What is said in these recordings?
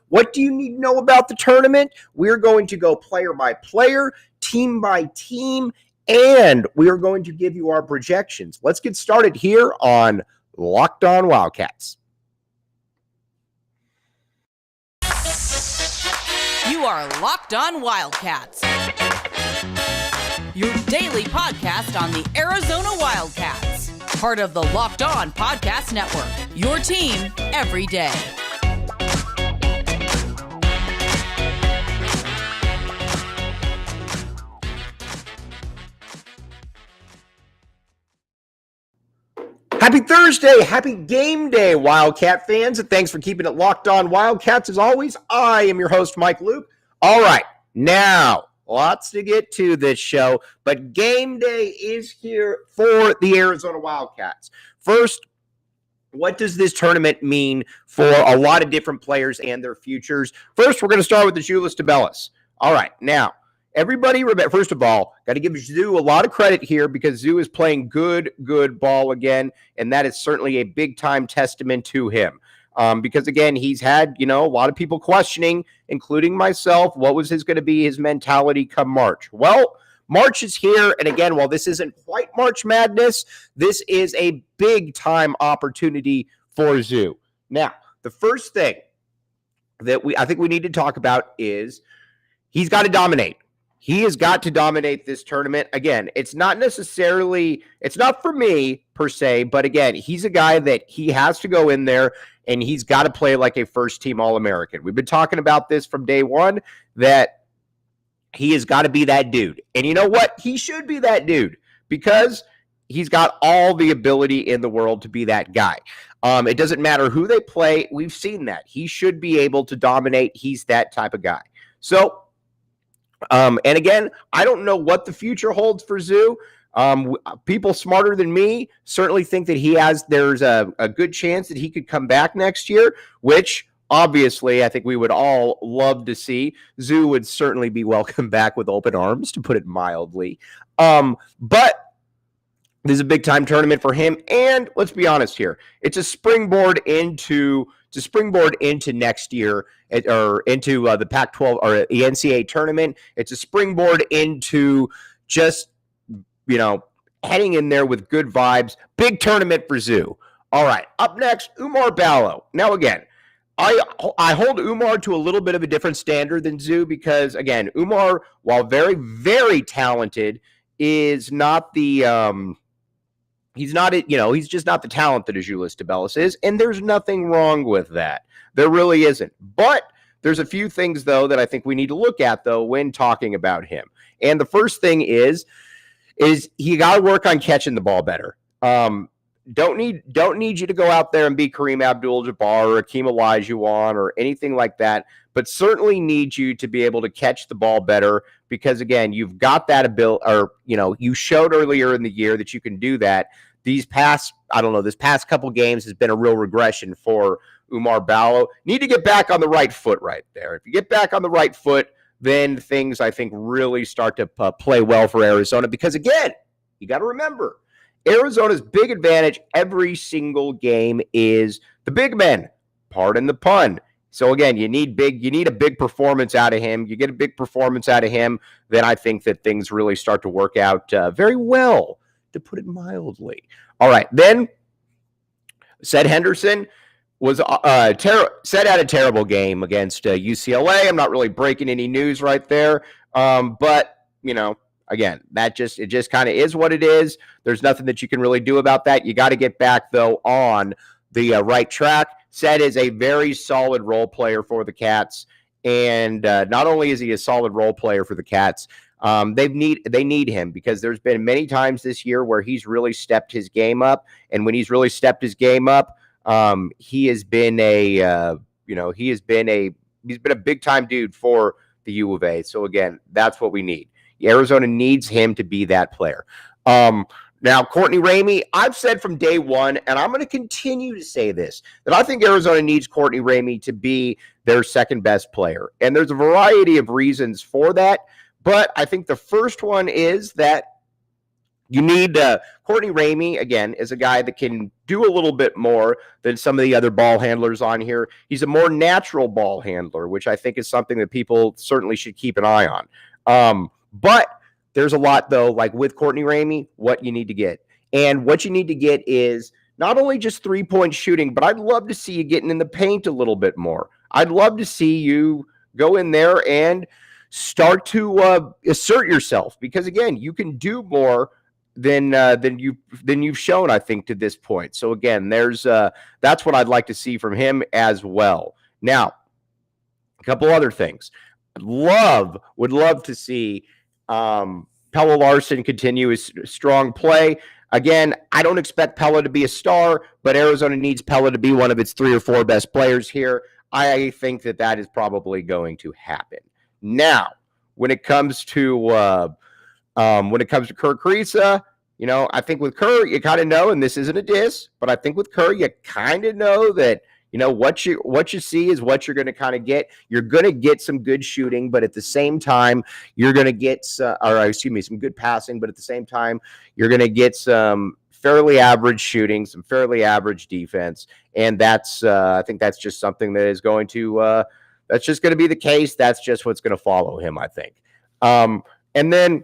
What do you need to know about the tournament? We're going to go player by player, team by team, and we are going to give you our projections. Let's get started here on Locked On Wildcats. You are Locked On Wildcats, your daily podcast on the Arizona Wildcats, part of the Locked On Podcast Network, your team every day. Happy Thursday, happy game day, Wildcat fans, and thanks for keeping it locked on Wildcats. As always, I am your host, Mike Luke. All right, now, lots to get to this show, but game day is here for the Arizona Wildcats. First, what does this tournament mean for a lot of different players and their futures? First, we're going to start with the Azuolas Tubelis. All right, now, everybody, first of all, got to give Zoo a lot of credit here because Zoo is playing good ball again, and that is certainly a big-time testament to him. Because, again, he's had, a lot of people questioning, including myself, what was going to be his mentality come March. Well, March is here, and again, while this isn't quite March Madness, this is a big-time opportunity for Zoo. Now, the first thing that I think we need to talk about is he's got to dominate. He has got to dominate this tournament. Again, it's not for me per se, but again, he's a guy that he has to go in there and he's got to play like a first-team All-American. We've been talking about this from day one, that he has got to be that dude. And you know what? He should be that dude because he's got all the ability in the world to be that guy. It doesn't matter who they play. We've seen that. He should be able to dominate. He's that type of guy. So, and again, I don't know what the future holds for Zoo. People smarter than me certainly think that there's a good chance that he could come back next year, which obviously I think we would all love to see. Zoo would certainly be welcome back with open arms, to put it mildly. But this is a big time tournament for him. And let's be honest here. It's a springboard into next year, or into the Pac-12 or the NCAA tournament. It's a springboard into just, heading in there with good vibes. Big tournament for Zoo. All right, up next, Oumar Ballo. Now, again, I hold Oumar to a little bit of a different standard than Zoo because, again, Oumar, while very, very talented, is not the he's just not the talent that Azuolas Tubelis is, and there's nothing wrong with that. There really isn't. But there's a few things, though, that I think we need to look at, though, when talking about him. And the first thing is he got to work on catching the ball better. Don't need you to go out there and be Kareem Abdul-Jabbar or Akeem Olajuwon or anything like that, but certainly need you to be able to catch the ball better because, again, you've got that ability, or, you showed earlier in the year that you can do that. This past couple games has been a real regression for Oumar Ballo. Need to get back on the right foot right there. If you get back on the right foot, then things, I think, really start to play well for Arizona because, again, you got to remember, Arizona's big advantage every single game is the big men. Pardon the pun. So, again, you need a big performance out of him. You get a big performance out of him, then I think that things really start to work out very well, to put it mildly. All right, then Seth Henderson had a terrible game against UCLA. I'm not really breaking any news right there, but, again, it just kind of is what it is. There's nothing that you can really do about that. You got to get back, though, on the right track. Seth is a very solid role player for the Cats, and not only is he a solid role player for the Cats, they need him because there's been many times this year where he's really stepped his game up, and when he's really stepped his game up, he's been a big time dude for the U of A. So again, that's what we need. Arizona needs him to be that player. Now, Courtney Ramey, I've said from day one, and I'm going to continue to say this, that I think Arizona needs Courtney Ramey to be their second best player. And there's a variety of reasons for that, but I think the first one is that You need Courtney Ramey, again, is a guy that can do a little bit more than some of the other ball handlers on here. He's a more natural ball handler, which I think is something that people certainly should keep an eye on. But there's a lot, though, like with Courtney Ramey, what you need to get. And what you need to get is not only just three-point shooting, but I'd love to see you getting in the paint a little bit more. I'd love to see you go in there and start to assert yourself, because, again, you can do more than you've shown, I think, to this point. So again, that's what I'd like to see from him as well. Now, a couple other things. Would love to see Pelle Larsson continue his strong play. Again, I don't expect Pelle to be a star, but Arizona needs Pelle to be one of its 3 or 4 best players here. I think that is probably going to happen. Now, when it comes to Kerr Kriisa, I think with Kerr, you kind of know, and this isn't a diss, but I think with Kerr, you kind of know that, what you see is what you're going to kind of get. You're going to get some good shooting, but at the same time, you're going to get, some good passing, but at the same time, you're going to get some fairly average shooting, some fairly average defense. And I think that's just something that is going to, that's just going to be the case. That's just what's going to follow him, I think. And then,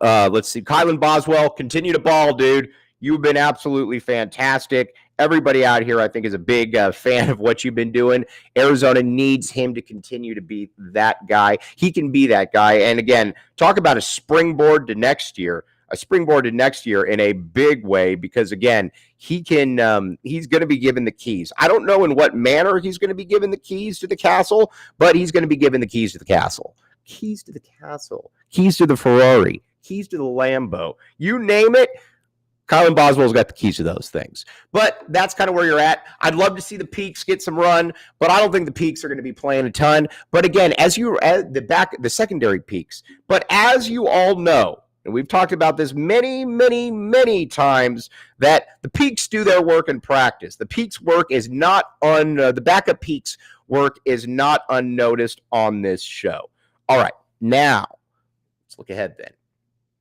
let's see, Kylan Boswell, continue to ball, dude. You've been absolutely fantastic. Everybody out here, I think, is a big fan of what you've been doing. Arizona needs him to continue to be that guy. He can be that guy. And again, talk about a springboard to next year in a big way, because again, he's going to be given the keys. I don't know in what manner he's going to be given the keys to the castle, but he's going to be given the keys to the castle. Keys to the castle, keys to the Ferrari, keys to the Lambo, you name it. Kylan Boswell's got the keys to those things. But that's kind of where you're at. I'd love to see the Peaks get some run, but I don't think the Peaks are going to be playing a ton. But again, the secondary Peaks. But as you all know, and we've talked about this many, many, many times, that the Peaks do their work in practice. The Peaks work is not the backup Peaks work is not unnoticed on this show. All right, now let's look ahead then.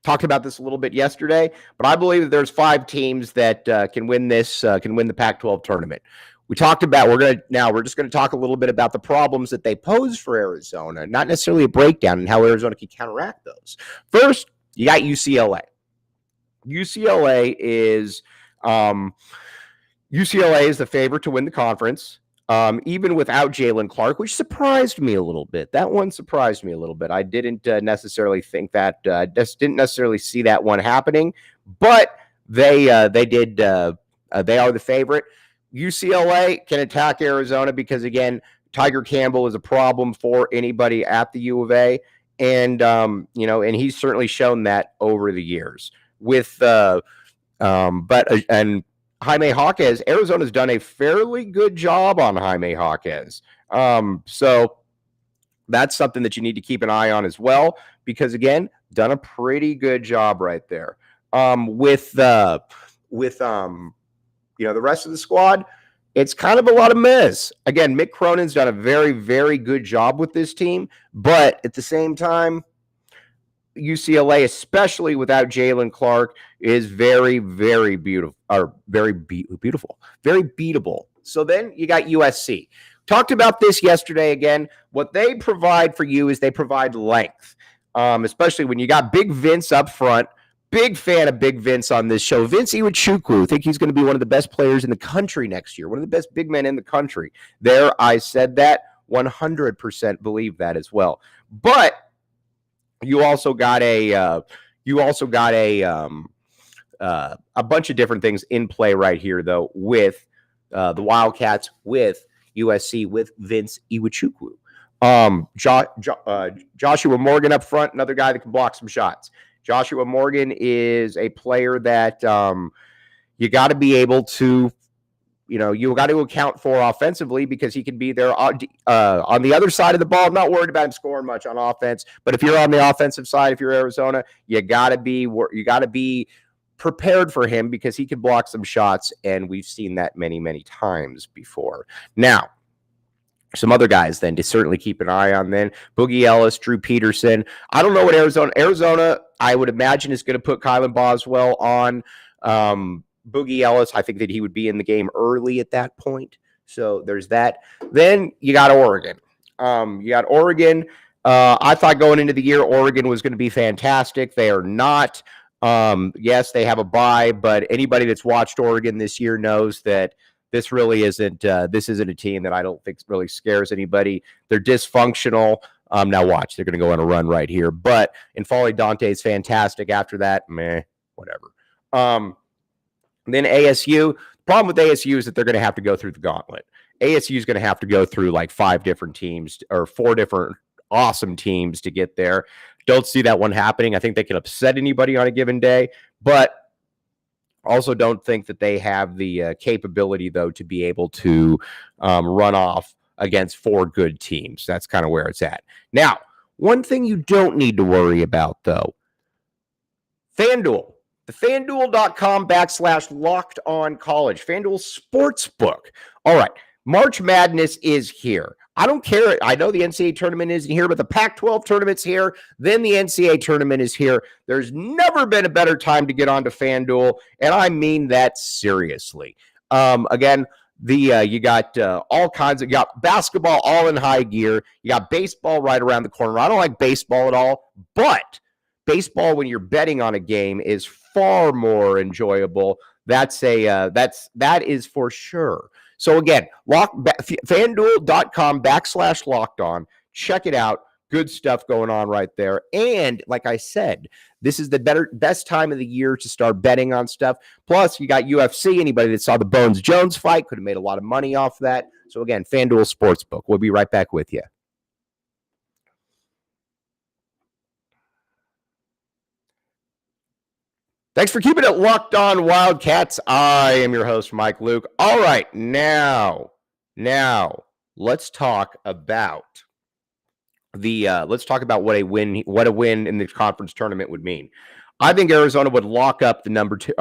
Talked about this a little bit yesterday, but I believe that there's 5 teams that can win the Pac-12 tournament. We talked about, we're just going to talk a little bit about the problems that they pose for Arizona, not necessarily a breakdown, and how Arizona can counteract those. First, you got UCLA. UCLA is the favorite to win the conference. Even without Jalen Clark, which surprised me a little bit. That one surprised me a little bit. I didn't necessarily think that. Just didn't necessarily see that one happening. But they did. They are the favorite. UCLA can attack Arizona because, again, Tiger Campbell is a problem for anybody at the U of A, and and he's certainly shown that over the years. And Jaime Jaquez, Arizona's done a fairly good job on Jaime Jaquez. So that's something that you need to keep an eye on as well, because again, done a pretty good job right there. With the rest of the squad, it's kind of a lot of mess. Again, Mick Cronin's done a very, very good job with this team, but at the same time, UCLA, especially without Jalen Clark, is very, very beautiful, or very beautiful, very beatable. So then you got USC. Talked about this yesterday again. What they provide for you is they provide length, especially when you got Big Vince up front. Big fan of Big Vince on this show. Vince Iwuchukwu, think he's going to be one of the best players in the country next year, one of the best big men in the country. There, I said that, 100% believe that as well. But you also got a bunch of different things in play right here, though, with the Wildcats, with USC, with Vince Iwuchukwu. Joshua Morgan up front, another guy that can block some shots. Joshua Morgan is a player that you got to be able to, you got to account for offensively, because he can be there on the other side of the ball. I'm not worried about him scoring much on offense, but if you're on the offensive side, if you're Arizona, you got to be prepared for him, because he can block some shots, and we've seen that many, many times before. Now, some other guys then to certainly keep an eye on then. Boogie Ellis, Drew Peterson. I don't know what Arizona, I would imagine, is going to put Kylan Boswell on Boogie Ellis. I think that he would be in the game early at that point. So there's that. Then you got Oregon. I thought going into the year, Oregon was going to be fantastic. They are not. Yes, they have a bye, but anybody that's watched Oregon this year knows that this really isn't. This isn't a team that I don't think really scares anybody. They're dysfunctional. Now watch, they're going to go on a run right here. But N'Faly Dante is fantastic. After that, whatever. Then ASU. The problem with ASU is that they're going to have to go through the gauntlet. ASU is going to have to go through like 5 different teams or 4 different awesome teams to get there. Don't see that one happening. I think they can upset anybody on a given day, but also don't think that they have the capability, though, to be able to run off against 4 good teams. That's kind of where it's at. Now, one thing you don't need to worry about, though, FanDuel. The FanDuel.com/LockedOnCollege. FanDuel Sportsbook. All right. March Madness is here. I don't care. I know the NCAA tournament isn't here, but the Pac-12 tournament's here. Then the NCAA tournament is here. There's never been a better time to get onto FanDuel, and I mean that seriously. Again, you got all kinds of, you got basketball all in high gear. You got baseball right around the corner. I don't like baseball at all, but baseball, when you're betting on a game, is far more enjoyable. That is for sure. So again, FanDuel.com/LockedOn. Check it out. Good stuff going on right there. And like I said, this is the best time of the year to start betting on stuff. Plus, you got UFC. Anybody that saw the Bones Jones fight could have made a lot of money off that. So again, FanDuel Sportsbook. We'll be right back with you. Thanks for keeping it locked on, Wildcats. I am your host, Mike Luke. All right, now let's talk about what a win in the conference tournament would mean. I think Arizona would lock up the number 2.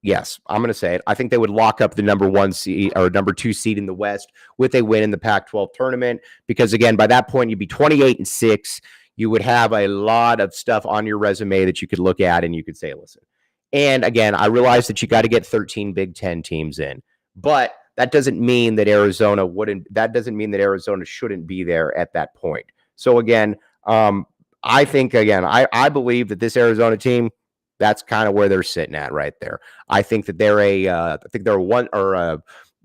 Yes, I'm going to say it. I think they would lock up the number 1 seed or number 2 seed in the West with a win in the Pac-12 tournament. Because again, by that point, you'd be 28-6. You would have a lot of stuff on your resume that you could look at and you could say, listen. And again, I realize that you got to get 13 Big Ten teams in, but that doesn't mean that Arizona shouldn't be there at that point. So again, I believe that this Arizona team, that's kind of where they're sitting at right there. I think that they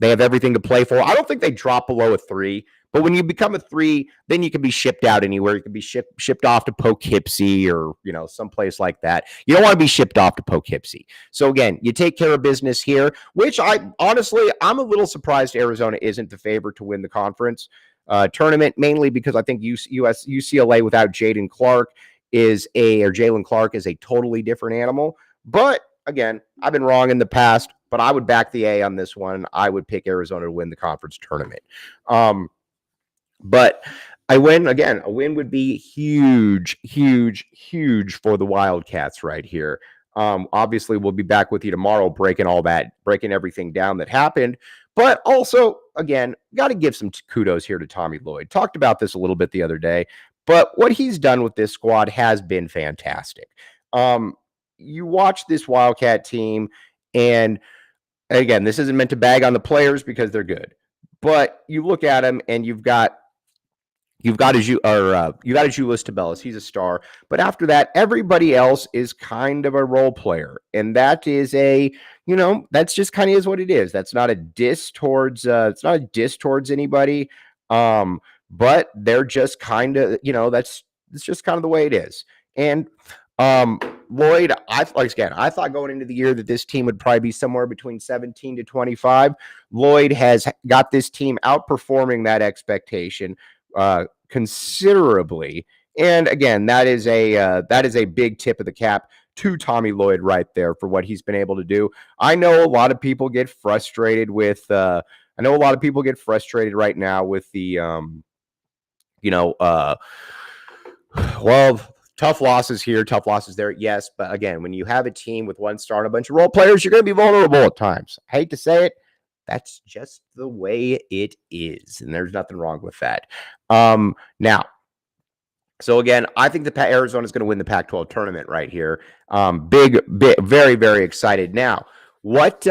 have everything to play for. I don't think they drop below a 3. But when you become a 3, then you can be shipped out anywhere. You can be shipped off to Poughkeepsie or, someplace like that. You don't want to be shipped off to Poughkeepsie. So again, you take care of business here, which I'm a little surprised Arizona isn't the favorite to win the conference tournament, mainly because I think UCLA without Jalen Clark is a totally different animal. But again, I've been wrong in the past, but I would back the A on this one. I would pick Arizona to win the conference tournament. But a win would be huge, huge, huge for the Wildcats right here. Obviously, we'll be back with you tomorrow, breaking everything down that happened. But also, again, got to give some kudos here to Tommy Lloyd. Talked about this a little bit the other day, but what he's done with this squad has been fantastic. You watch this Wildcat team, and again, this isn't meant to bag on the players because they're good. But you look at him, and you've got Azuolas Tubelis. He's a star. But after that, everybody else is kind of a role player, and that is that's just kind of is what it is. That's not a diss towards anybody. But they're just kind of it's just kind of the way it is. And Lloyd, I thought going into the year that this team would probably be somewhere between 17 to 25. Lloyd has got this team outperforming that expectation considerably. And again, that is a big tip of the cap to Tommy Lloyd right there for what he's been able to do. I know a lot of people get frustrated with right now with the tough losses here, tough losses there. Yes, but again, when you have a team with 1 star and a bunch of role players, you're going to be vulnerable at times. I hate to say it. That's just the way it is, and there's nothing wrong with that. Now, so again, I think Arizona is going to win the Pac-12 tournament right here. Big, very, very excited. Now, what?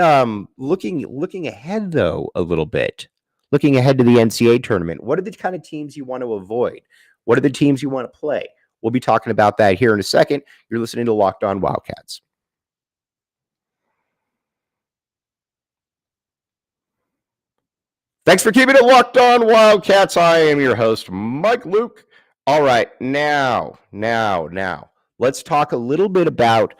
Looking ahead though a little bit, looking ahead to the NCAA tournament. What are the kind of teams you want to avoid? What are the teams you want to play? We'll be talking about that here in a second. You're listening to Locked On Wildcats. Thanks for keeping it locked on, Wildcats. I am your host, Mike Luke. All right, now, let's talk a little bit about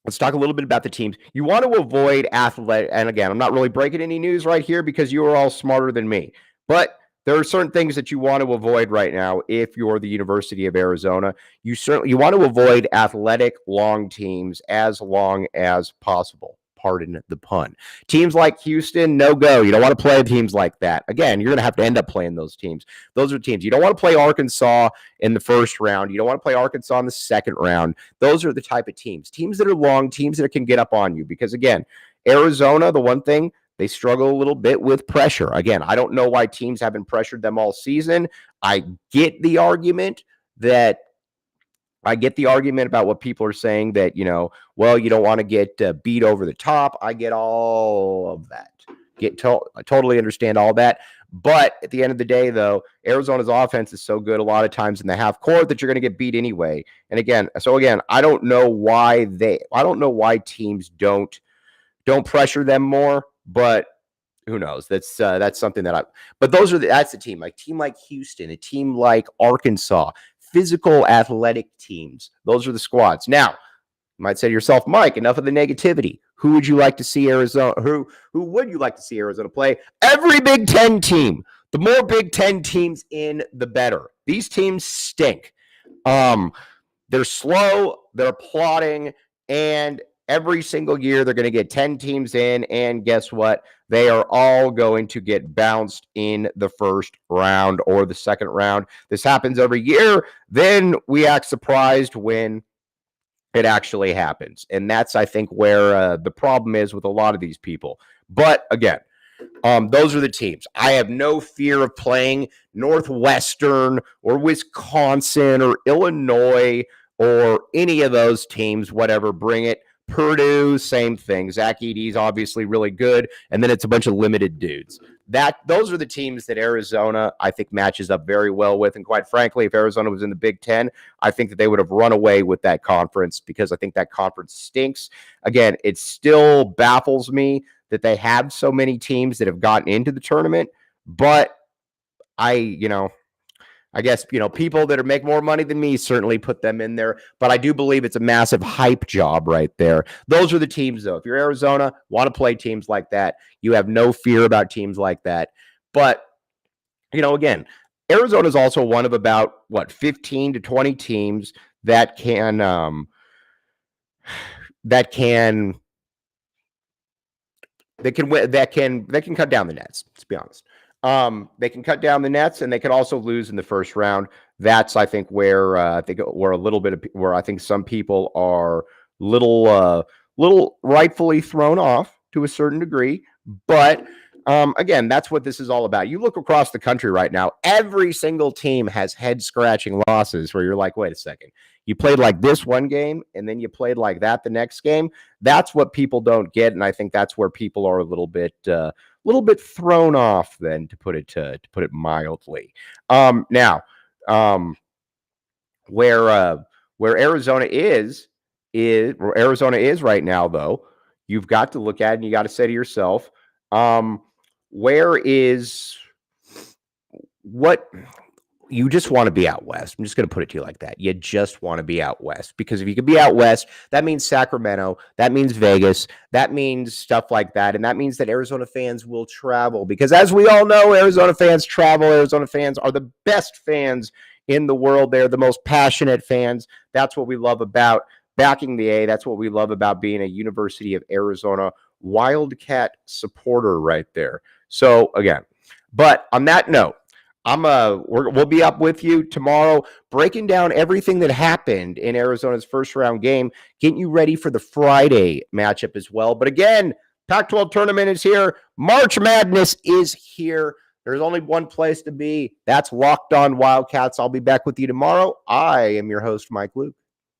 the teams. You want to avoid athletic, and again, I'm not really breaking any news right here because you are all smarter than me. But there are certain things that you want to avoid right now if you're the University of Arizona. You want to avoid athletic long teams as long as possible. Pardon the pun. Teams like Houston, no go. You don't want to play teams like that. Again, you're going to have to end up playing those teams. Those are teams. You don't want to play Arkansas in the first round. You don't want to play Arkansas in the second round. Those are the type of teams. Teams that are long, teams that can get up on you. Because, again, Arizona, the one thing, they struggle a little bit with pressure. Again, I don't know why teams haven't pressured them all season. I get the argument about what people are saying that, well, you don't want to get beat over the top. I get all of that. I totally understand all that. But at the end of the day, though, Arizona's offense is so good a lot of times in the half court that you're going to get beat anyway. And again, I don't know why teams don't pressure them more, but who knows? That's something but that's a team like Houston, a team like Arkansas, physical athletic teams. Those are the squads. Now, you might say to yourself, Mike, enough of the negativity. Who would you like to see Arizona? Who would you like to see Arizona play? Every Big Ten team. The more Big Ten teams in, the better. These teams stink. They're slow, they're plodding, and every single year they're going to get 10 teams in, and guess what? They are all going to get bounced in the first round or the second round. This happens every year. Then we act surprised when it actually happens. And that's, I think, where the problem is with a lot of these people. But again, those are the teams. I have no fear of playing Northwestern or Wisconsin or Illinois or any of those teams, whatever, bring it. Purdue, same thing. Zach Edey's obviously really good, and then it's a bunch of limited dudes. Those are the teams that Arizona, I think, matches up very well with. And quite frankly, if Arizona was in the Big Ten, I think that they would have run away with that conference because I think that conference stinks. Again, it still baffles me that they have so many teams that have gotten into the tournament, but I guess, people that make more money than me certainly put them in there, but I do believe it's a massive hype job right there. Those are the teams, though. If you're Arizona, want to play teams like that, you have no fear about teams like that. But, again, Arizona is also one of about, 15 to 20 teams that can cut down the nets, to be honest. They can cut down the nets, and they can also lose in the first round. That's, I think, where I think some people are little rightfully thrown off to a certain degree. But again, that's what this is all about. You look across the country right now, every single team has head-scratching losses where you're like, wait a second. You played like this one game, and then you played like that the next game. That's what people don't get, and I think that's where people are a little bit thrown off, then, to put it mildly. Now, where Arizona is right now, though, you've got to look at it and you got to say to yourself, you just want to be out west. I'm just going to put it to you like that. You just want to be out west, because if you can be out west, that means Sacramento, that means Vegas, that means stuff like that. And that means that Arizona fans will travel, because as we all know, Arizona fans travel. Arizona fans are the best fans in the world. They're the most passionate fans. That's what we love about backing the A. That's what we love about being a University of Arizona Wildcat supporter right there. So again, but on that note, we'll be up with you tomorrow, breaking down everything that happened in Arizona's first round game, getting you ready for the Friday matchup as well. But again, Pac-12 Tournament is here. March Madness is here. There's only one place to be. That's Locked On Wildcats. I'll be back with you tomorrow. I am your host, Mike Luke.